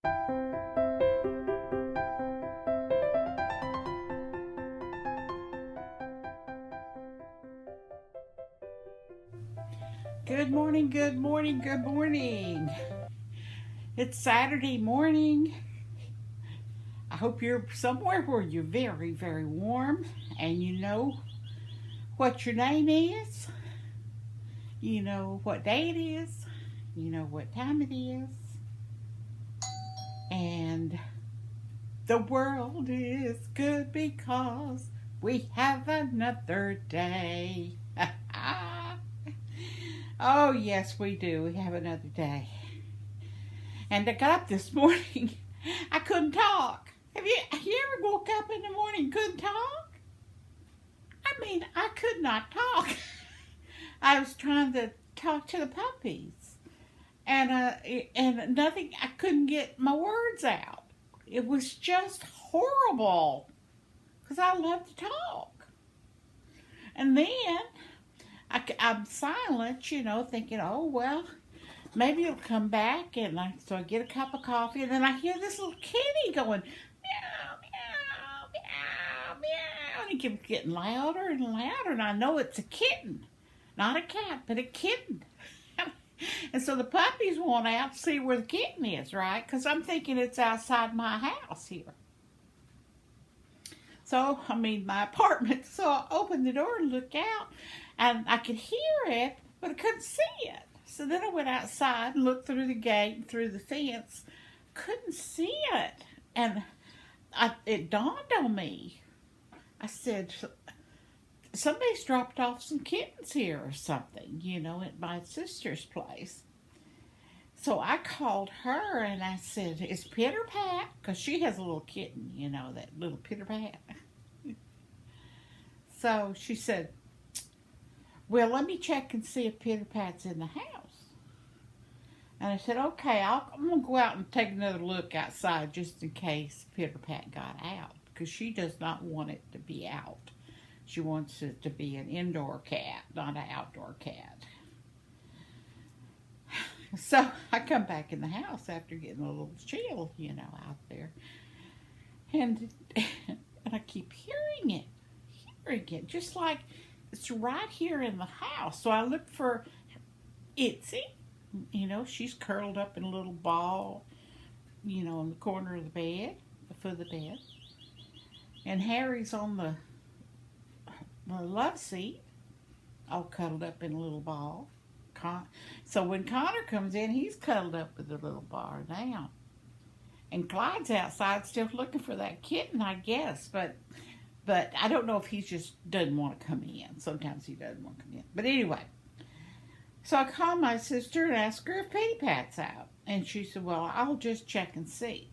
Good morning, good morning, good morning. It's Saturday morning. I hope you're somewhere where you're very, very warm and you know what your name is. You know what day it is. You know what time it is. And the world is good because we have another day. Oh, yes, we do. We have another day. And I got up this morning. I couldn't talk. Have you ever woke up in the morning and couldn't talk? I mean, I could not talk. I was trying to talk to the puppies, and nothing. I couldn't get my words out. It was just horrible because I love to talk. And then I'm silent, thinking, oh well, maybe it'll come back. So I get a cup of coffee, and then I hear this little kitty going meow, meow, meow, meow, and it keeps getting louder and louder, and I know it's a kitten, not a cat, but a kitten. And so the puppies want out to see where the kitten is, right? Because I'm thinking it's outside my house here. So, my apartment. So I opened the door and looked out, and I could hear it, but I couldn't see it. So then I went outside and looked through the gate and through the fence. Couldn't see it. And it dawned on me. I said, somebody's dropped off some kittens here or something, at my sister's place. So I called her and I said, is Pitter Pat? Because she has a little kitten, that little Pitter Pat. So she said, well, let me check and see if Pitter Pat's in the house. And I said, okay, I'm going to go out and take another look outside just in case Pitter Pat got out. Because she does not want it to be out. She wants it to be an indoor cat, not an outdoor cat. So I come back in the house after getting a little chill, out there. And I keep hearing it, just like it's right here in the house. So I look for Itsy. She's curled up in a little ball, in the corner of the bed, the foot of the bed. And Harry's on the love seat, all cuddled up in a little ball. So when Connor comes in, he's cuddled up with a little ball now. And Clyde's outside still looking for that kitten, I guess. But I don't know if he just doesn't want to come in. Sometimes he doesn't want to come in. But anyway, so I called my sister and asked her if Pitty Pat's out. And she said, well, I'll just check and see.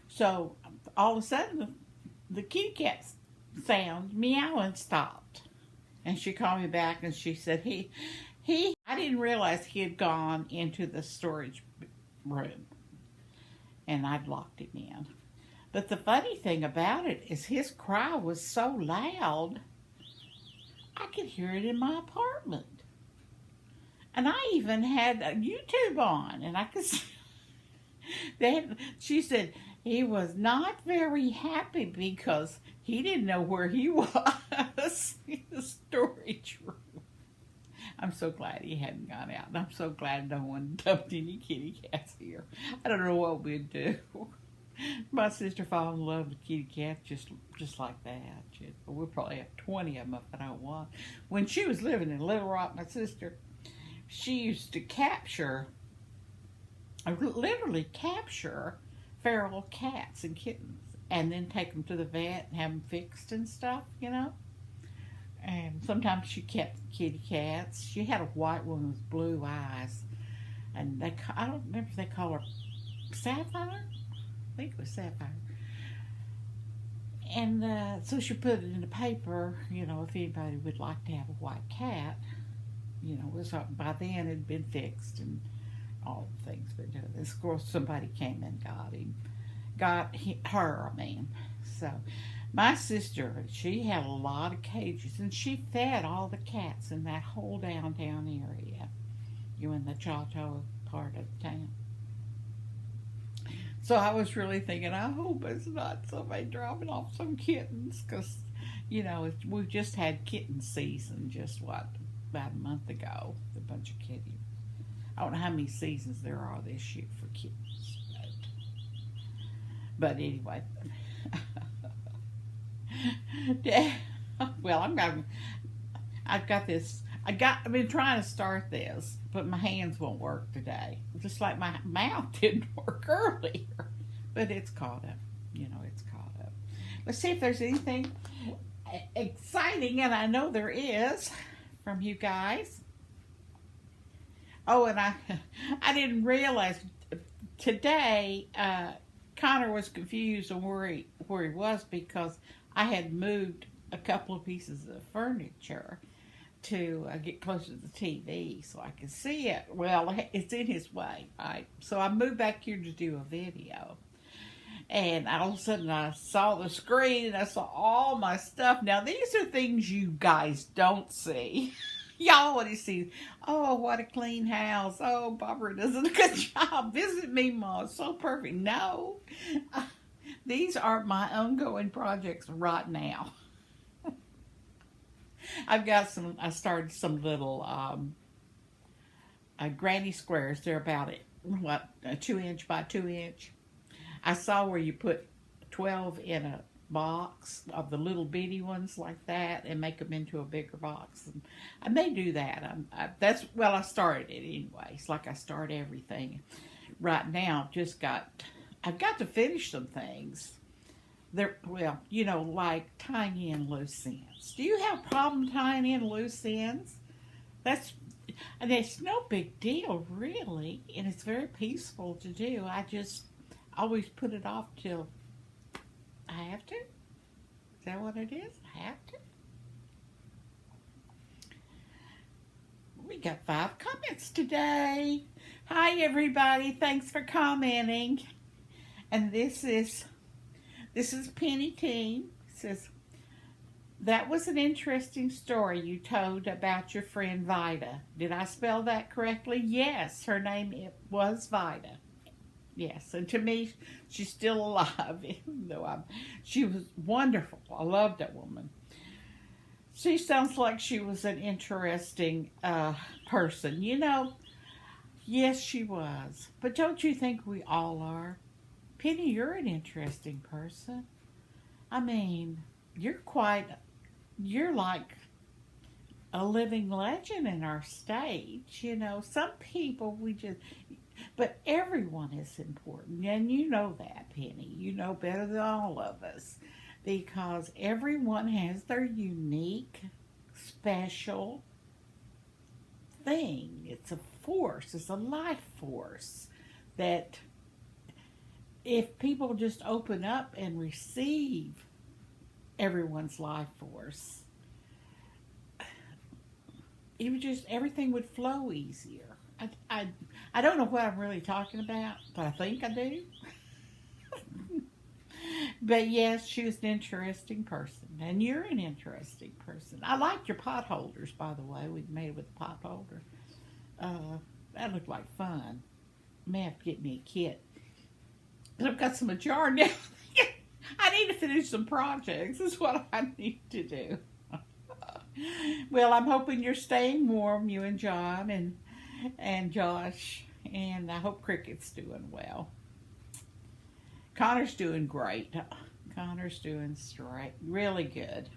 So all of a sudden, the kitty cat sound meowing stopped. And she called me back and she said, I didn't realize he had gone into the storage room. And I'd locked him in. But the funny thing about it is his cry was so loud, I could hear it in my apartment. And I even had a YouTube on, and I could see she said he was not very happy because he didn't know where he was in the storage room. I'm so glad he hadn't gone out, and I'm so glad no one dumped any kitty cats here. I don't know what we'd do. My sister fell in love with kitty cats just like that. We'll probably have 20 of them if I don't want. When she was living in Little Rock, my sister, she used to literally capture feral cats and kittens and then take them to the vet and have them fixed and stuff, And sometimes she kept kitty cats. She had a white one with blue eyes. And I don't remember if they call her Sapphire. I think it was Sapphire. And so she put it in the paper, if anybody would like to have a white cat. By then it had been fixed and all the things. But of course somebody came and got her. So my sister, she had a lot of cages, and she fed all the cats in that whole downtown area. In the Chateau part of town. So I was really thinking, I hope it's not somebody dropping off some kittens, because, we've just had kitten season just, about a month ago, a bunch of kitties. I don't know how many seasons there are this year for kittens. But anyway. Well, I've got this. I've been trying to start this, but my hands won't work today. Just like my mouth didn't work earlier. But it's caught up. It's caught up. Let's see if there's anything exciting, and I know there is, from you guys. Oh, and I didn't realize today Connor was confused on where he was, because I had moved a couple of pieces of furniture to get closer to the TV so I could see it. Well, it's in his way. So I moved back here to do a video. And all of a sudden I saw the screen and I saw all my stuff. Now, these are things you guys don't see. Y'all want to see, oh, what a clean house. Oh, Barbara does a good job. VisitMema is so perfect. No. These are my ongoing projects right now. I started some little granny squares. They're about a 2-inch by 2-inch. I saw where you put 12 in a box of the little bitty ones like that and make them into a bigger box. And I may do that. I started it anyway. It's like I start everything. Right now, I've got to finish some things. Like tying in loose ends. Do you have a problem tying in loose ends? It's no big deal, really, and it's very peaceful to do. I just always put it off till I have to. Is that what it is? I have to. We got 5 comments today. Hi, everybody. Thanks for commenting. And this is Penny Teen. It says, that was an interesting story you told about your friend Vida. Did I spell that correctly? Yes, her name was Vida. Yes, and to me, she's still alive, even though she was wonderful. I loved that woman. She sounds like she was an interesting person. Yes, she was. But don't you think we all are? Penny, you're an interesting person. I mean, you're like a living legend in our state. Some people but everyone is important. And you know that, Penny. You know better than all of us. Because everyone has their unique, special thing. It's a force. It's a life force that if people just open up and receive everyone's life force, everything would flow easier. I don't know what I'm really talking about, but I think I do. But yes, she was an interesting person, and you're an interesting person. I liked your pot holders, by the way. We made it with a pot holder. That looked like fun. May have to get me a kit. And I've got some jar now. I need to finish some projects. That's what I need to do. Well, I'm hoping you're staying warm, you and John and Josh, and I hope Cricket's doing well. Connor's doing great. Connor's doing straight, really good.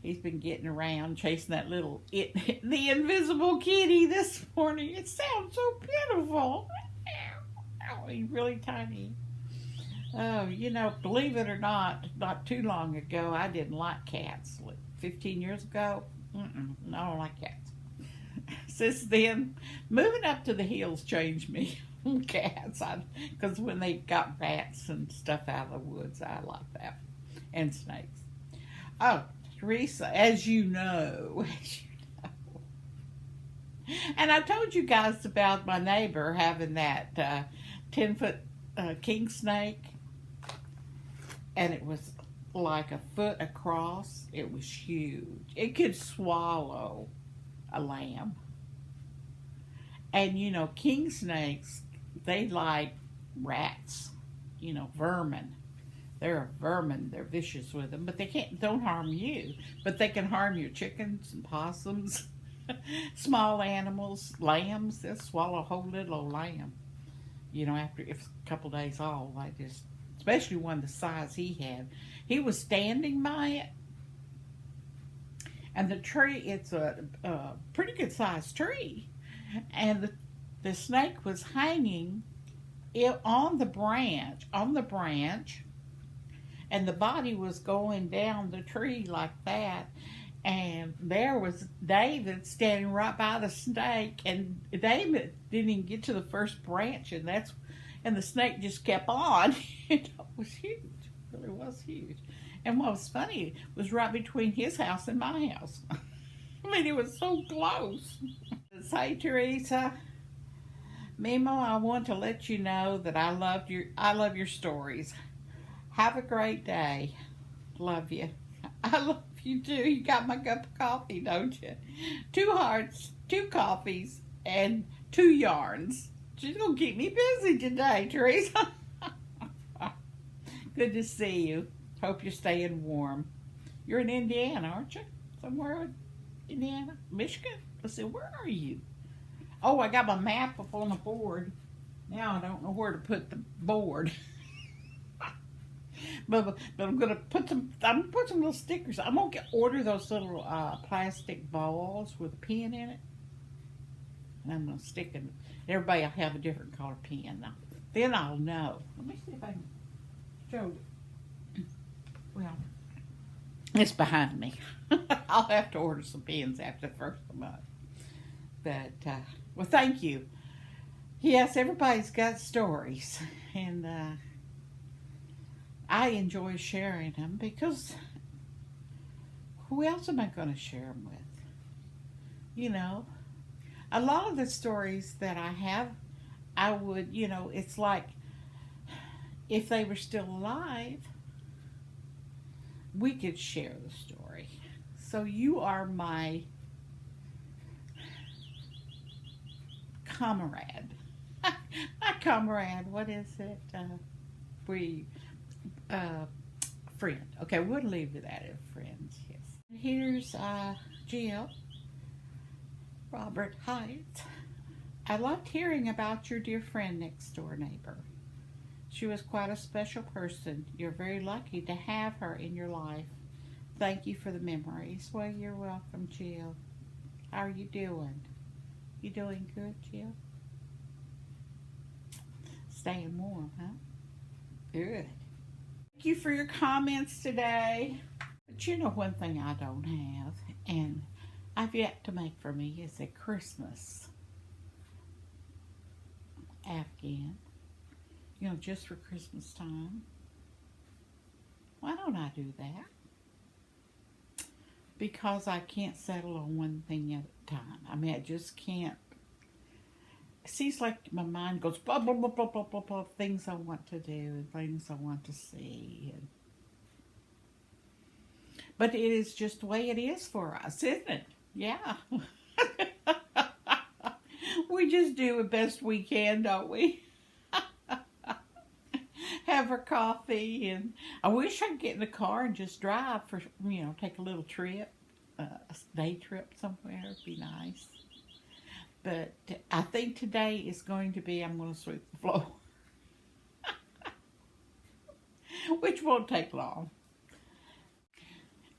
He's been getting around, chasing that the invisible kitty this morning. It sounds so pitiful. Oh, he's really tiny. Oh, believe it or not too long ago, I didn't like cats. 15 years ago, no, I don't like cats. Since then, moving up to the hills changed me on cats. Because when they got rats and stuff out of the woods, I like that. And snakes. Oh, Teresa, as you know. And I told you guys about my neighbor having that 10-foot king snake. And it was like a foot across. It was huge. It could swallow a lamb. And king snakes, they like rats, vermin. They're a vermin. They're vicious with them, but they don't harm you. But they can harm your chickens and possums, small animals, lambs. They'll swallow a whole little old lamb. After if it's a couple days old, especially one the size he had. He was standing by it, and the tree, it's a pretty good sized tree, and the snake was hanging on the branch, and the body was going down the tree like that. And there was David standing right by the snake, and David didn't even get to the first branch, and the snake just kept on. It was huge. It really was huge. And what was funny was right between his house and my house. I mean, it was so close. Hey, Teresa. Memo, I want to let you know that I love your stories. Have a great day. Love you. I love you too. You got my cup of coffee, don't you? 2 hearts, 2 coffees, and 2 yarns. She's gonna keep me busy today, Teresa. Good to see you. Hope you're staying warm. You're in Indiana, aren't you? Somewhere in Indiana? Michigan? Let's see, where are you? Oh, I got my map up on the board. Now I don't know where to put the board. But I'm gonna put some little stickers. I'm gonna order those little plastic balls with a pin in it, and I'm gonna stick it. Everybody will have a different color pin. Now, then I'll know. Let me see if I can show it. Well, it's behind me. I'll have to order some pins after the first of the month. But well, thank you. Yes, everybody's got stories, and I enjoy sharing them because who else am I going to share them with? A lot of the stories that I have, I would, it's like if they were still alive, we could share the story. So you are my comrade. Not comrade, what is it? Friend. Okay, we'll leave it at it, friends. Yes. Here's Jill. Robert Heights. I loved hearing about your dear friend next door neighbor. She was quite a special person. You're very lucky to have her in your life. Thank you for the memories. Well, you're welcome, Jill. How are you doing? You doing good, Jill? Staying warm, huh? Good. Thank you for your comments today. But one thing I don't have, and I've yet to make for me, is a Christmas Afghan. Just for Christmas time. Why don't I do that? Because I can't settle on one thing at a time. I mean, I just can't. It seems like my mind goes blah, blah, blah, blah, blah, blah, blah, things I want to do and things I want to see. But it is just the way it is for us, isn't it? Yeah. We just do the best we can, don't we? Have our coffee, and I wish I could get in the car and just drive for, take a little trip, a day trip somewhere. It'd be nice. But I think today is going to be, I'm going to sweep the floor. Which won't take long.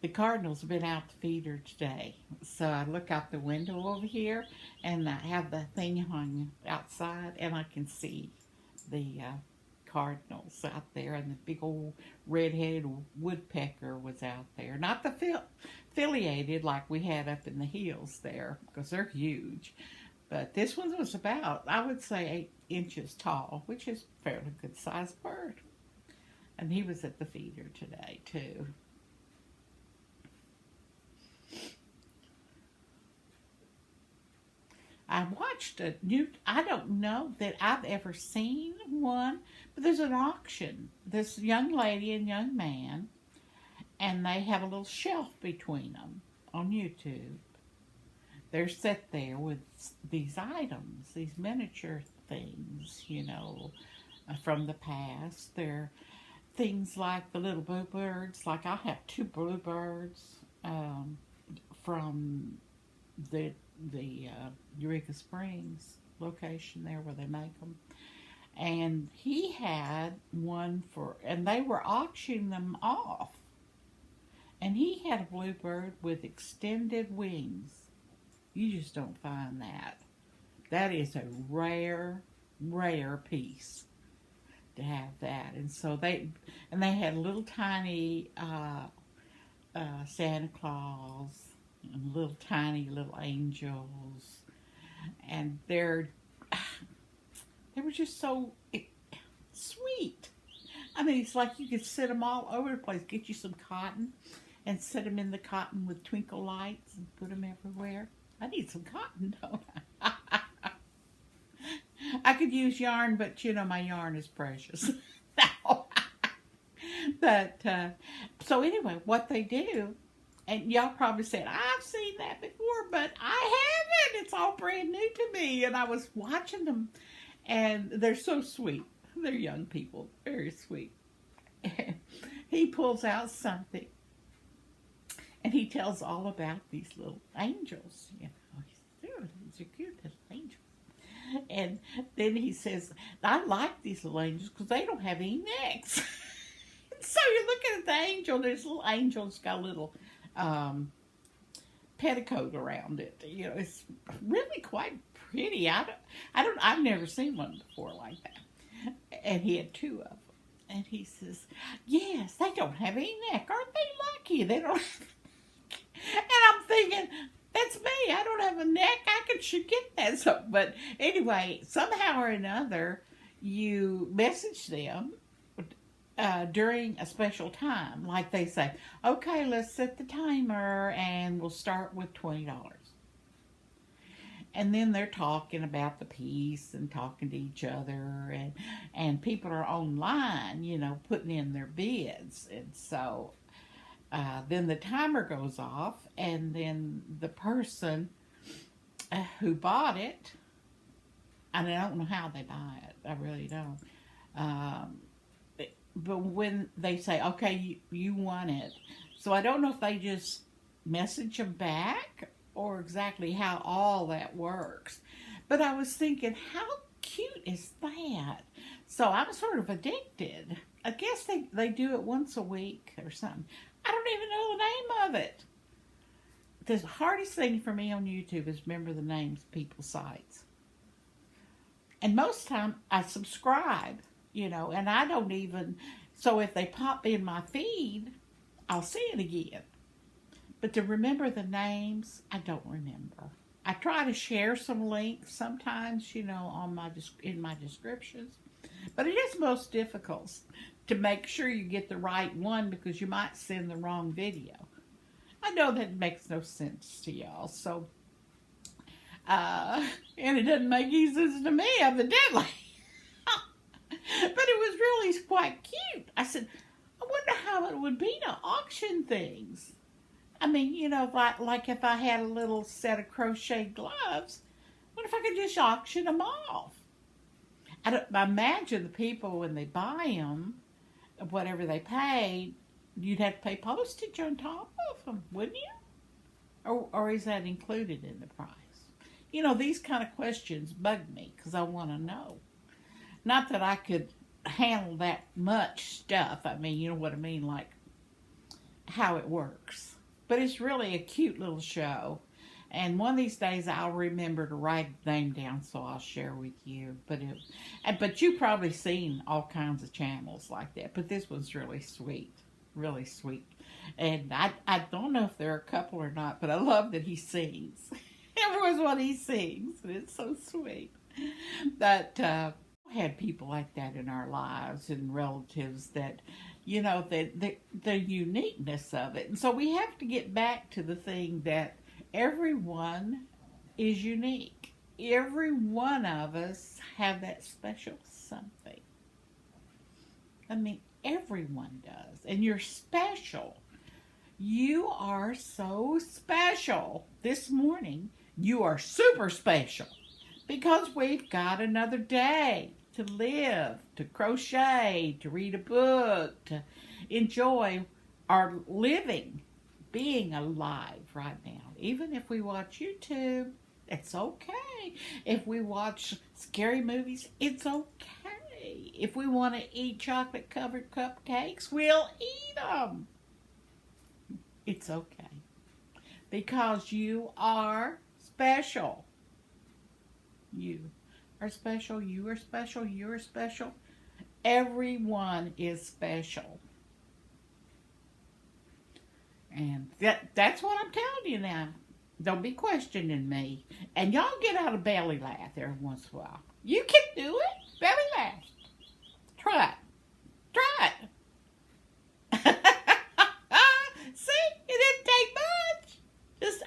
The cardinals have been out to feed her today. So I look out the window over here, and I have the thing hung outside, and I can see the cardinals out there, and the big old red-headed woodpecker was out there. Not the affiliated like we had up in the hills there, because they're huge. But this one was about, I would say, 8 inches tall, which is a fairly good sized bird. And he was at the feeder today, too. I watched I don't know that I've ever seen one, but there's an auction. This young lady and young man, and they have a little shelf between them on YouTube. They're set there with these items, these miniature things, from the past. They're things like the little bluebirds. Like I have two bluebirds from the Eureka Springs location there where they make them. And he had one and they were auctioning them off. And he had a bluebird with extended wings. You just don't find that. That is a rare, rare piece to have that. And so they had little tiny Santa Claus and little tiny little angels, and they were just so sweet. I mean, it's like you could set them all over the place. Get you some cotton and set them in the cotton with twinkle lights and put them everywhere. I need some cotton, don't I? I could use yarn, but you know my yarn is precious. But so anyway, what they do, and y'all probably said, I've seen that before, but I haven't. It's all brand new to me. And I was watching them, and they're so sweet. They're young people, very sweet. He pulls out something, and he tells all about these little angels. You know, these are cute little angels. And then he says, I like these little angels because they don't have any necks. So you're looking at the angel, this little angel's got a little petticoat around it. You know, it's really quite pretty. I've never seen one before like that. And he had two of them. And he says, yes, they don't have any neck. Aren't they lucky? They don't have And I'm thinking, that's me. I don't have a neck. I should get that. So, but anyway, somehow or another, you message them during a special time. Like they say, okay, let's set the timer and we'll start with $20. And then they're talking about the piece and talking to each other, and people are online, you know, putting in their bids. And so then the timer goes off, and then the person who bought it, and I don't know how they buy it, I really don't. But when they say, okay, you won it. So I don't know if they just message them back or exactly how all that works. But I was thinking, how cute is that? So I'm sort of addicted. I guess they do it once a week or something. I don't even know the name of it. The hardest thing for me on YouTube is remember the names of people's sites. And most of the time I subscribe, you know, and I don't even, so if they pop in my feed, I'll see it again. But to remember the names, I don't remember. I try to share some links sometimes, you know, on in my descriptions. But it is most difficult to make sure you get the right one because you might send the wrong video. I know that makes no sense to y'all. So, and it doesn't make any sense to me, evidently. But it was really quite cute. I said, I wonder how it would be to auction things. I mean, you know, like if I had a little set of crochet gloves, what if I could just auction them off? I imagine the people, when they buy them, whatever they paid, you'd have to pay postage on top of them, wouldn't you? Or is that included in the price? You know, these kind of questions bug me because I want to know. Not that I could handle that much stuff. I mean, you know what I mean, like how it works. But it's really a cute little show. And one of these days I'll remember to write the name down so I'll share with you. But you've probably seen all kinds of channels like that. But this one's really sweet. Really sweet. And I don't know if there are a couple or not, but I love that he sings. Everyone's what he sings. And it's so sweet. But we had people like that in our lives and relatives that, you know, the uniqueness of it. And so we have to get back to the thing that everyone is unique. Every one of us have that special something. I mean, everyone does. And you're special. You are so special. This morning, you are super special because we've got another day. to live, to crochet, to read a book, to enjoy our living, being alive right now. Even if we watch YouTube, it's okay. If we watch scary movies, it's okay. If we want to eat chocolate-covered cupcakes, we'll eat them. It's okay. Because you are special. You are special. You are special. You are special. Everyone is special. And that's what I'm telling you now. Don't be questioning me. And y'all get out a belly laugh every once in a while. You can do it. Belly laugh. Try it. Try it. See? It didn't take much. Just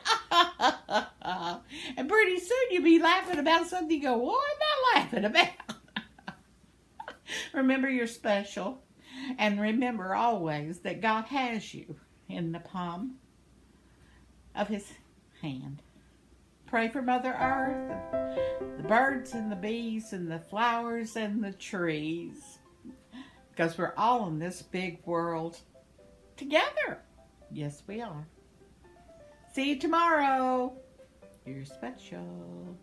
and pretty soon you'll be laughing about something you go, what am I laughing about? Remember you're special. And remember always that God has you in the palm of his hand. Pray for Mother Earth, the birds and the bees and the flowers and the trees. Because we're all in this big world together. Yes, we are. See you tomorrow. You're special.